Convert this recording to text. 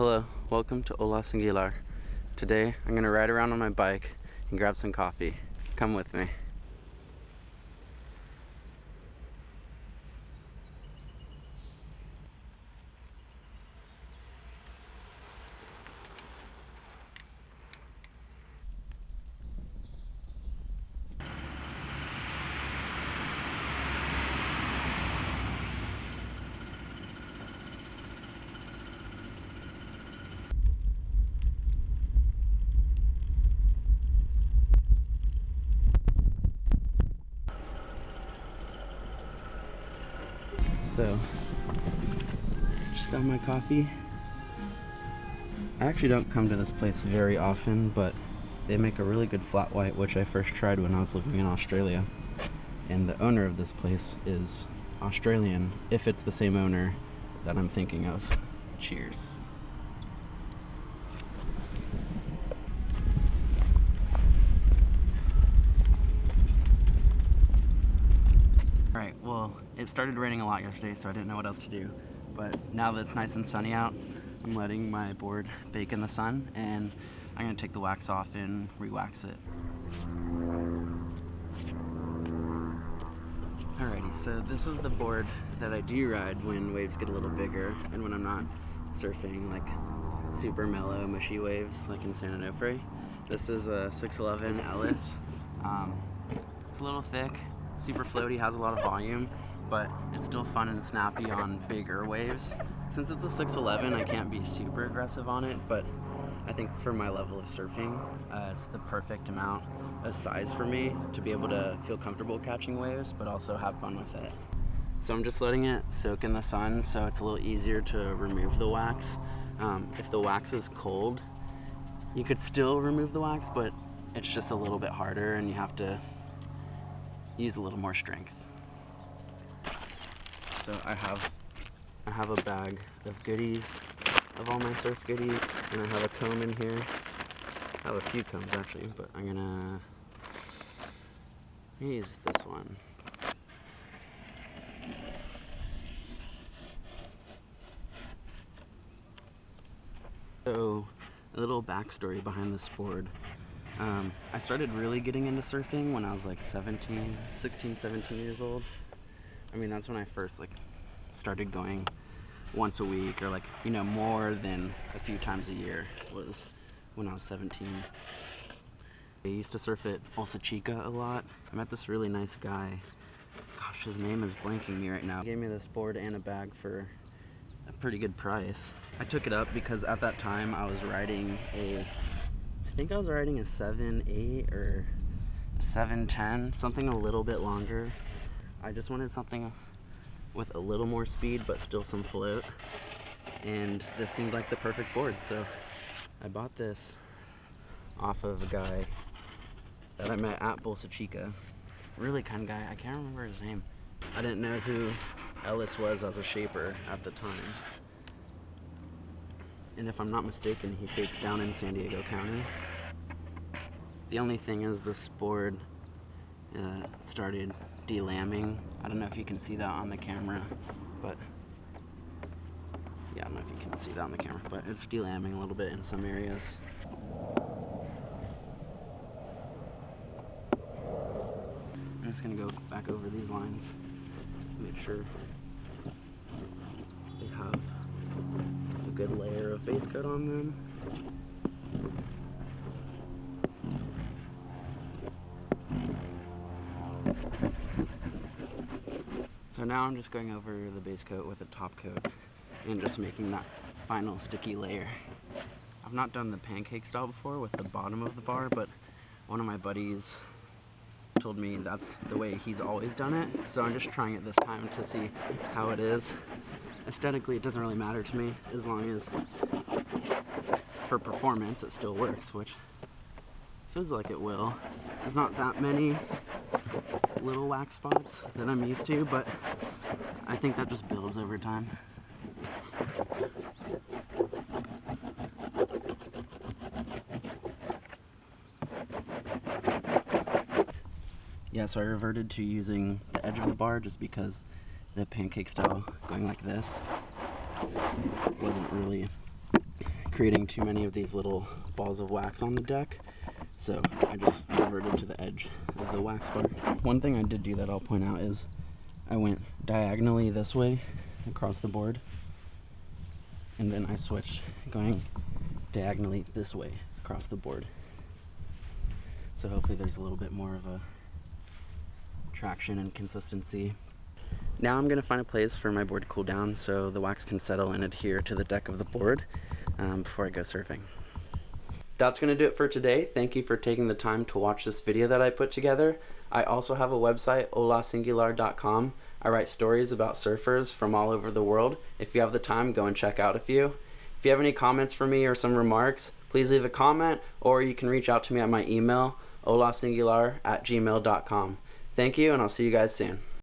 Hello, welcome to Ola Singular. Today I'm going to ride around on my bike and grab some coffee. Come with me. So, just got my coffee. I actually don't come to this place very often, but they make a really good flat white, which I first tried when I was living in Australia. And the owner of this place is Australian, if it's the same owner that I'm thinking of. Cheers. Alright, well, it started raining a lot yesterday, so I didn't know what else to do. But now that it's nice and sunny out, I'm letting my board bake in the sun, and I'm going to take the wax off and rewax it. Alrighty, so this is the board that I do ride when waves get a little bigger and when I'm not surfing like super mellow, mushy waves like in San Onofre. This is a 611 Ellis. It's a little thick, super floaty, has a lot of volume, but it's still fun and snappy on bigger waves. Since it's a 611, I can't be super aggressive on it, but I think for my level of surfing, it's the perfect amount of size for me to be able to feel comfortable catching waves, but also have fun with it. So I'm just letting it soak in the sun so it's a little easier to remove the wax. If the wax is cold, you could still remove the wax, but it's just a little bit harder and you have to use a little more strength. So I have a bag of goodies, of all my surf goodies, and I have a comb in here. I have a few combs actually, but I'm gonna use this one. So, a little backstory behind this board. I started really getting into surfing when I was like 16, 17 years old. I mean, that's when I first started going once a week, or more than a few times a year, was when I was 17. I used to surf at Bolsa Chica a lot. I met this really nice guy. Gosh, his name is blanking me right now. He gave me this board and a bag for a pretty good price. I took it up because at that time I was riding I think I was riding a 7.8 or a 7.10, something a little bit longer. I just wanted something with a little more speed but still some float, and this seemed like the perfect board, so I bought this off of a guy that I met at Bolsa Chica. Really kind guy, I can't remember his name. I didn't know who Ellis was as a shaper at the time. And if I'm not mistaken, he shapes down in San Diego County. The only thing is this board started delambing. I don't know if you can see that on the camera, but yeah, I don't know if you can see that on the camera, but it's delambing a little bit in some areas. I'm just gonna go back over these lines, make sure they have a good layer of base coat on them. So now I'm just going over the base coat with a top coat and just making that final sticky layer. I've not done the pancake style before with the bottom of the bar, but one of my buddies told me that's the way he's always done it, so I'm just trying it this time to see how it is. Aesthetically, it doesn't really matter to me, as long as for performance it still works, which feels like it will. There's not that many little wax spots that I'm used to, but I think that just builds over time. Yeah, so I reverted to using the edge of the bar just because the pancake style going like this wasn't really creating too many of these little balls of wax on the deck. So I just reverted to the edge of the wax bar. One thing I did do that I'll point out is I went diagonally this way across the board, and then I switched going diagonally this way across the board. So hopefully there's a little bit more of a traction and consistency. Now I'm gonna find a place for my board to cool down so the wax can settle and adhere to the deck of the board before I go surfing. That's gonna do it for today. Thank you for taking the time to watch this video that I put together. I also have a website, holasingular.com. I write stories about surfers from all over the world. If you have the time, go and check out a few. If you have any comments for me or some remarks, please leave a comment, or you can reach out to me at my email, holasingular@gmail.com. Thank you, and I'll see you guys soon.